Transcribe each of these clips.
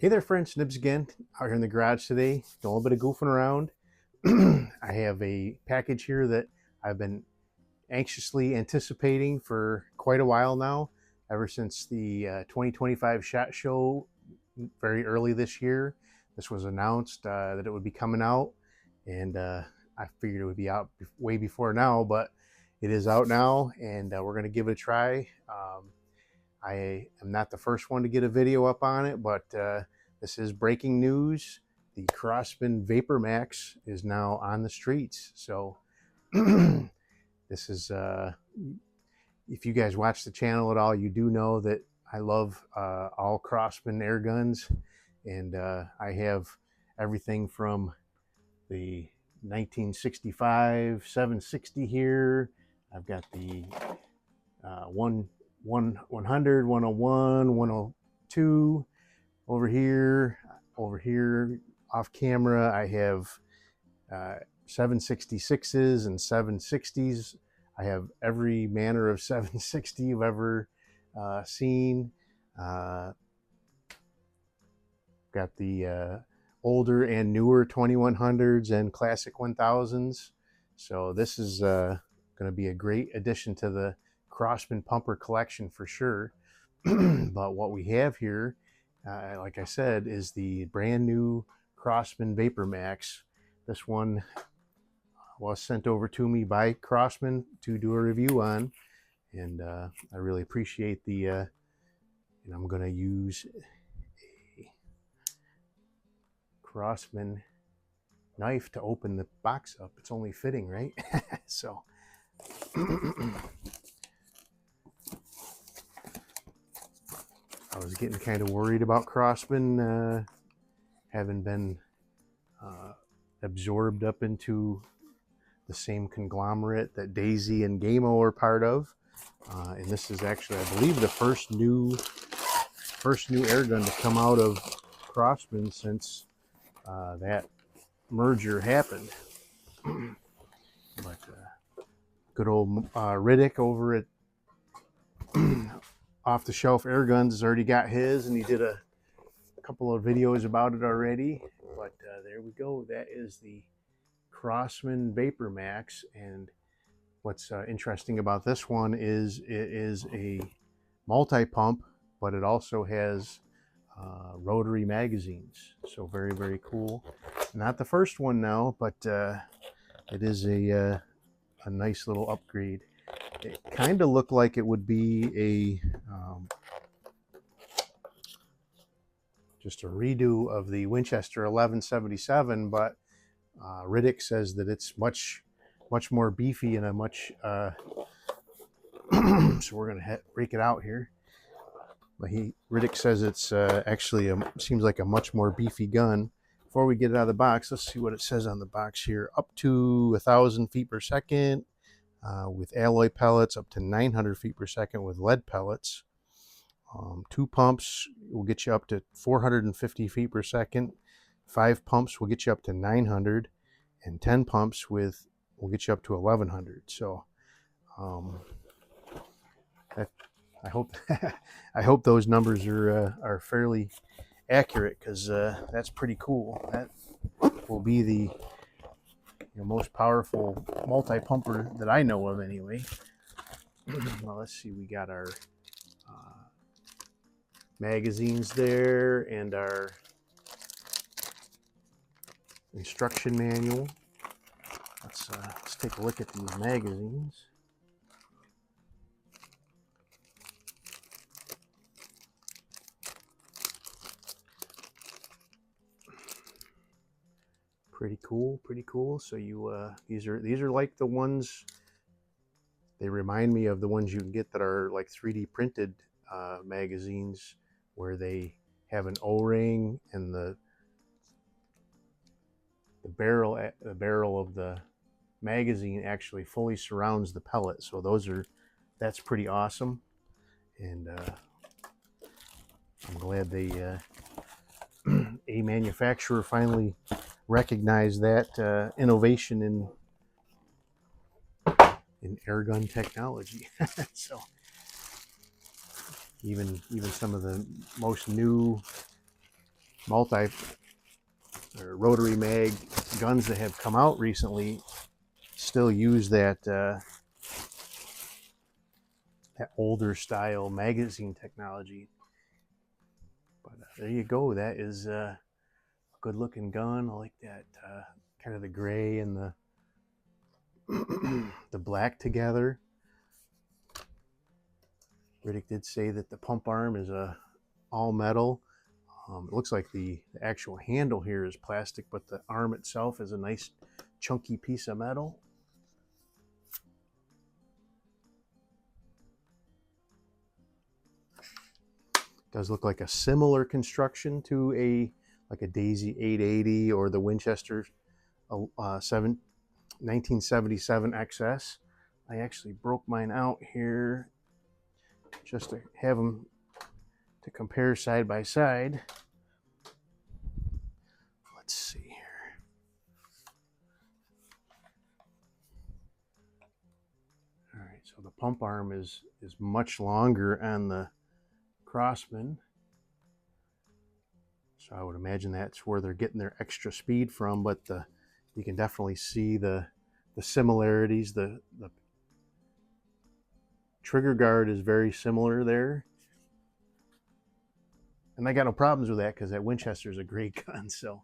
Hey there friends, Nibs again, out here in the garage today, doing a little bit of goofing around. I have a package here that I've been anxiously anticipating for quite a while now, ever since the 2025 SHOT Show very early this year. This was announced that it would be coming out, and I figured it would be out way before now, but it is out now, and we're going to give it a try. I am not the first one to get a video up on it, but this is breaking news. The Crosman Vapor Max is now on the streets. So this is, if you guys watch the channel at all, you do know that I love all Crosman air guns. And I have everything from the 1965 760 here. I've got the 100, 101, 102 over here off camera. I have 766s and 760s. I have every manner of 760 you've ever seen. Got the older and newer 2100s and classic 1000s. So this is going to be a great addition to the Crosman pumper collection for sure. But what we have here, like I said, is the brand new Crosman Vapor Max. This one was sent over to me by Crosman to do a review on, and I really appreciate the and I'm going to use a Crosman knife to open the box up. It's only fitting, right? So I was getting kind of worried about Crosman having been absorbed up into the same conglomerate that Daisy and Gamo are part of. And this is actually, I believe, the first new air gun to come out of Crosman since that merger happened. But good old Riddick over at Off the Shelf Air Guns has already got his, and he did a couple of videos about it already. But there we go. That is the Crosman Vapor Max. And what's interesting about this one is it is a multi-pump, but it also has rotary magazines. So very, very cool. Not the first one now, but it is a nice little upgrade. It kind of looked like it would be just a redo of the Winchester 1177, but Riddick says that it's much more beefy and a much so we're gonna break it out here. But Riddick says it's actually seems like a much more beefy gun. Before we get it out of the box, let's see what it says on the box here. Up to 1,000 feet per second with alloy pellets, up to 900 feet per second with lead pellets. 2 pumps will get you up to 450 feet per second. 5 pumps will get you up to 900, and 10 pumps will get you up to 1,100. So I hope I hope those numbers are fairly accurate, because that's pretty cool. That will be the most powerful multi-pumper that I know of anyway. Well, let's see, we got our magazines there and our instruction manual. Let's take a look at these magazines. Pretty cool. So these are like the ones, they remind me of the ones you can get that are like 3D printed magazines, where they have an O-ring and the barrel of the magazine actually fully surrounds the pellet. So that's pretty awesome, and I'm glad they a manufacturer finally recognized that innovation in airgun technology. So even some of the most new multi or rotary mag guns that have come out recently still use that that older style magazine technology. But there you go. That is a good looking gun. I like that kind of the gray and the the black together. Riddick did say that the pump arm is all metal. It looks like the actual handle here is plastic, but the arm itself is a nice chunky piece of metal. Does look like a similar construction to like a Daisy 880 or the Winchester 1977 XS. I actually broke mine out here just to have them to compare side by side. Let's see here. All right, so the pump arm is much longer on the Crosman. So I would imagine that's where they're getting their extra speed from, but you can definitely see the similarities. The trigger guard is very similar there. And I got no problems with that because that Winchester is a great gun. So,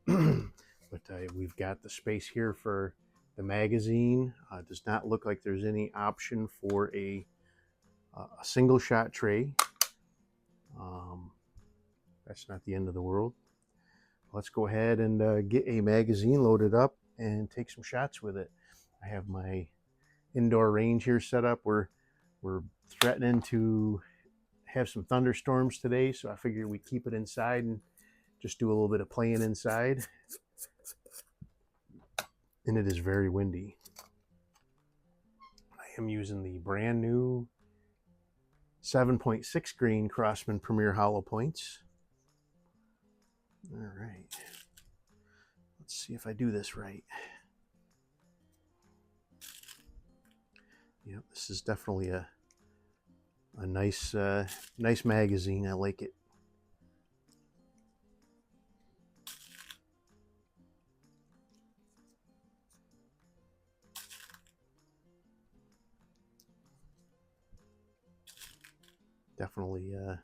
but we've got the space here for the magazine. It does not look like there's any option for a single shot tray. That's not the end of the world. Let's go ahead and get a magazine loaded up and take some shots with it. I have my indoor range here set up. We're threatening to have some thunderstorms today, so I figured we'd keep it inside and just do a little bit of playing inside. And it is very windy. I am using the brand new 7.6 grain Crosman Premier hollow points. All right, let's see if I do this right. Yep, this is definitely a nice nice magazine. I like it. Definitely a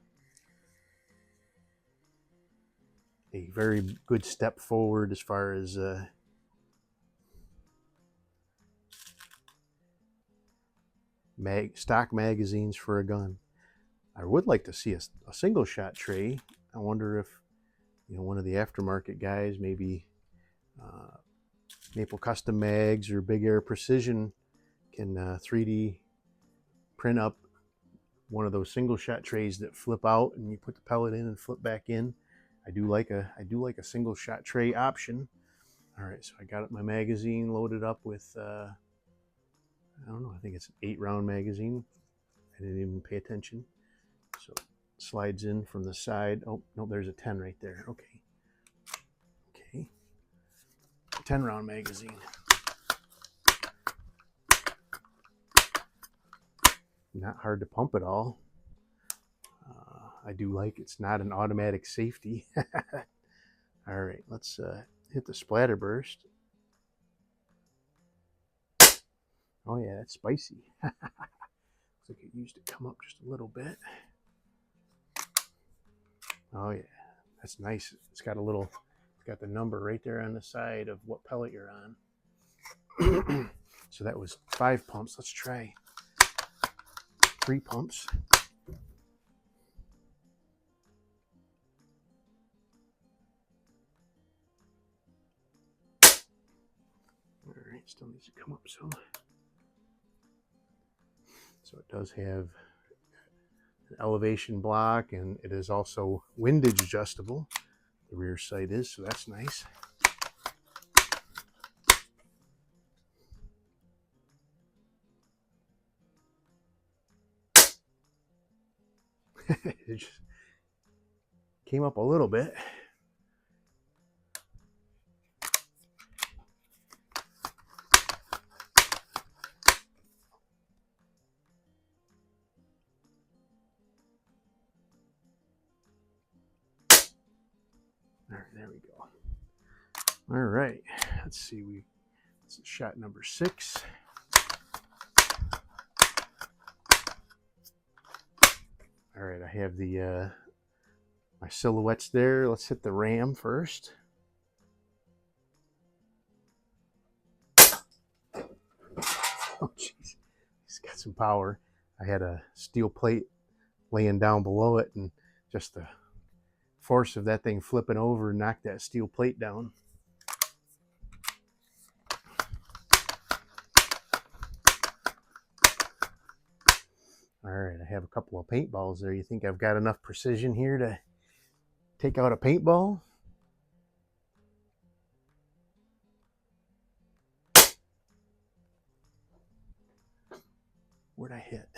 very good step forward as far as stock magazines for a gun. I would like to see a single shot tray. I wonder if one of the aftermarket guys, maybe Maple Custom Mags or Big Air Precision, can 3D print up one of those single shot trays that flip out and you put the pellet in and flip back in. I do like a single shot tray option. All right, so I got my magazine loaded up with I don't know, I think it's an 8-round magazine. I didn't even pay attention. So it slides in from the side. Oh no, there's a 10 right there. Okay, 10-round magazine. Not hard to pump at all. I do like it's not an automatic safety. All right, let's hit the splatter burst. Oh yeah, that's spicy. Looks like it used to come up just a little bit. Oh yeah, that's nice. It's got the number right there on the side of what pellet you're on. So that was 5 pumps. Let's try 3 pumps. All right, still needs to come up some. So it does have an elevation block, and it is also windage adjustable. The rear sight is, so that's nice. It just came up a little bit. There we go. All right. Let's see. This is shot number 6. All right. I have the my silhouettes there. Let's hit the ram first. Oh, jeez. He's got some power. I had a steel plate laying down below it, and just the force of that thing flipping over knocked that steel plate down. All right, I have a couple of paintballs there. You think I've got enough precision here to take out a paintball? Where'd I hit?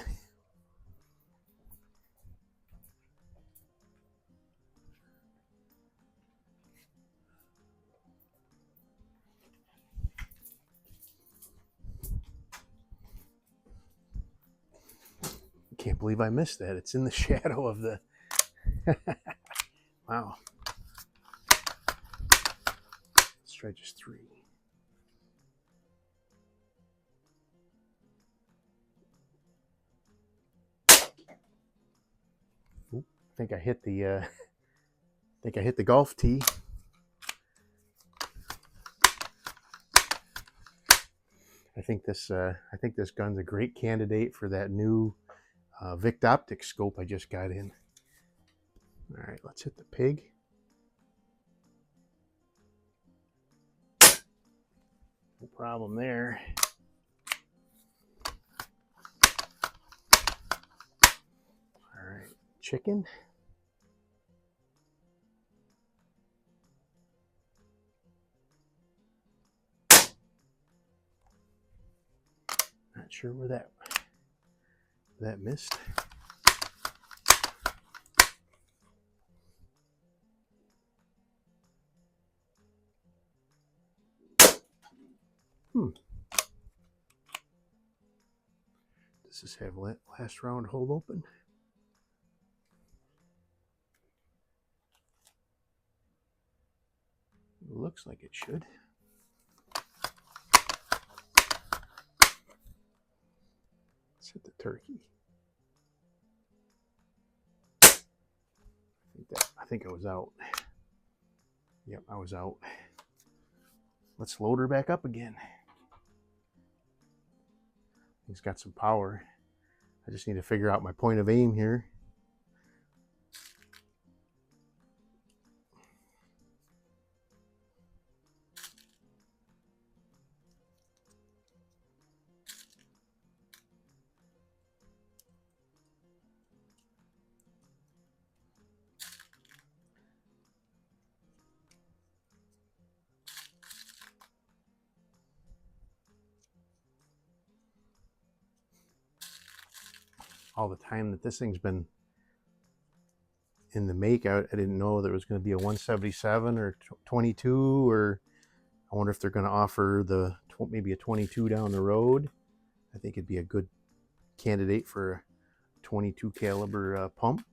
Can't believe I missed that. It's in the shadow of the... Wow. Let's try just 3. Oop, I think I hit the golf tee. I think this gun's a great candidate for that new Vic Optic scope I just got in. All right, let's hit the pig. No problem there. All right, chicken. Not sure where that missed. Does this have last round hold open? Looks like it should. Let's hit the turkey. I think I was out. Yep, I was out. Let's load her back up again. He's got some power. I just need to figure out my point of aim here. All the time that this thing's been in the make, I didn't know there was going to be a 177 or 22, or I wonder if they're going to offer maybe a 22 down the road. I think it'd be a good candidate for a 22 caliber pump.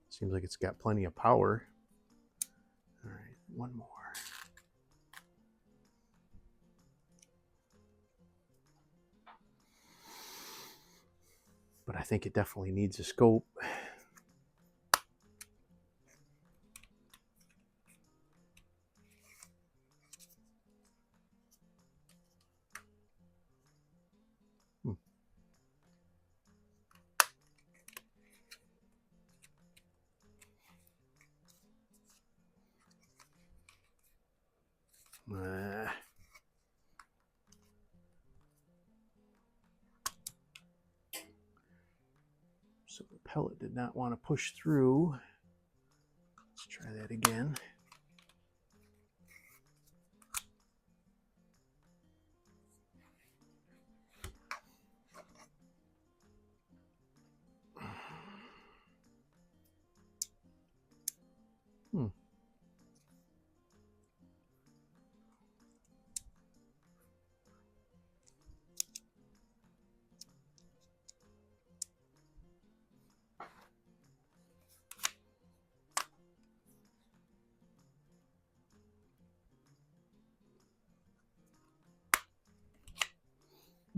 Seems like it's got plenty of power. All right, one more. But I think it definitely needs a scope. So the pellet did not want to push through. Let's try that again.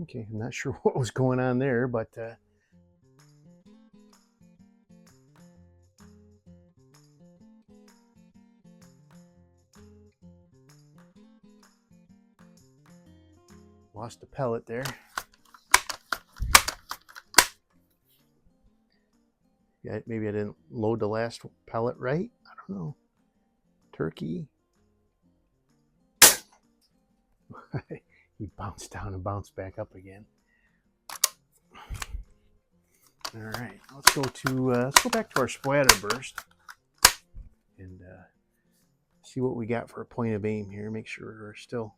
Okay, I'm not sure what was going on there, but lost a pellet there. Yeah, maybe I didn't load the last pellet right. I don't know. Turkey. He bounced down and bounced back up again. All right, let's go back to our splatter burst and see what we got for a point of aim here. Make sure we're still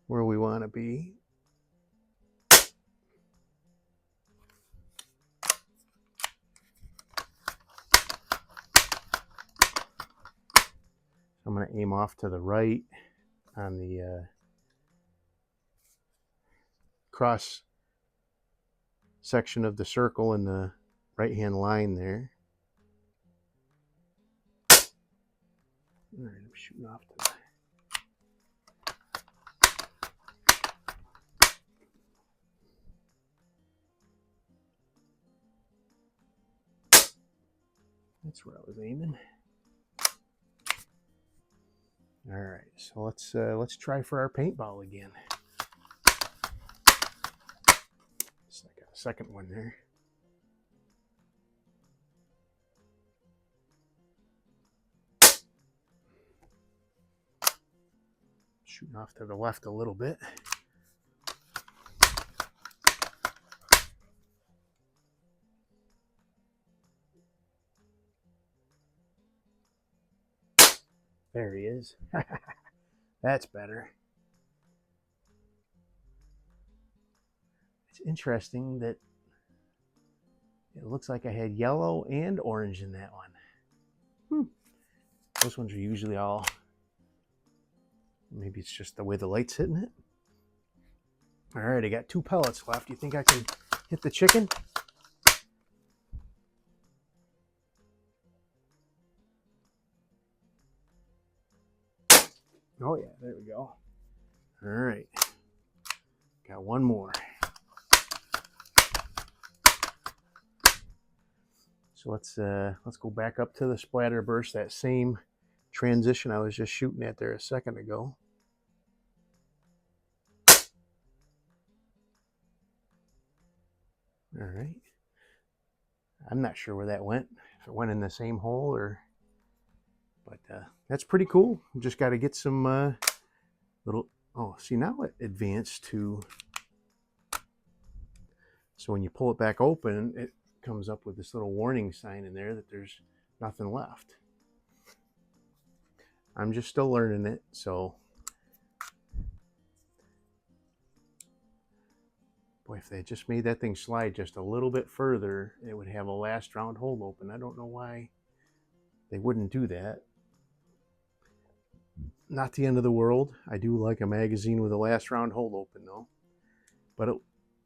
where we want to be. I'm going to aim off to the right on the cross section of the circle in the right hand line there. All right, I'm shooting off to the that's where I was aiming. All right, so let's try for our paintball again. So I got a second one there. Shooting off to the left a little bit. There he is. That's better. It's interesting that it looks like I had yellow and orange in that one. Those ones are usually all, maybe it's just the way the light's hitting it. All right, I got 2 pellets left. You think I can hit the chicken? Oh yeah, there we go. All right, got one more. So let's go back up to the splatter burst, that same transition I was just shooting at there a second ago. All right. I'm not sure where that went, if it went in the same hole or, but that's pretty cool. Just got to get some little, oh, see now it advanced to, so when you pull it back open, it comes up with this little warning sign in there that there's nothing left. I'm just still learning it, so boy, if they had just made that thing slide just a little bit further, it would have a last round hole open. I don't know why they wouldn't do that. Not the end of the world. I do like a magazine with a last round hole open though, but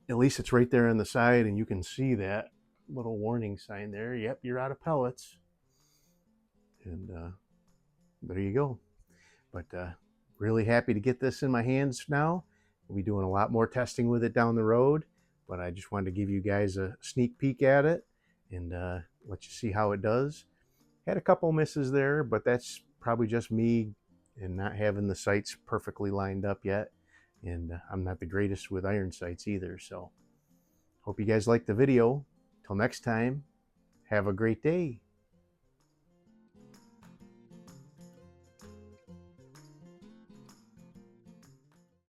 at least it's right there on the side and you can see that little warning sign there. Yep, you're out of pellets. And there you go. But really happy to get this in my hands now. We'll be doing a lot more testing with it down the road, but I just wanted to give you guys a sneak peek at it and let you see how it does. Had a couple misses there, but that's probably just me and not having the sights perfectly lined up yet. And I'm not the greatest with iron sights either. So hope you guys liked the video. Till next time, have a great day.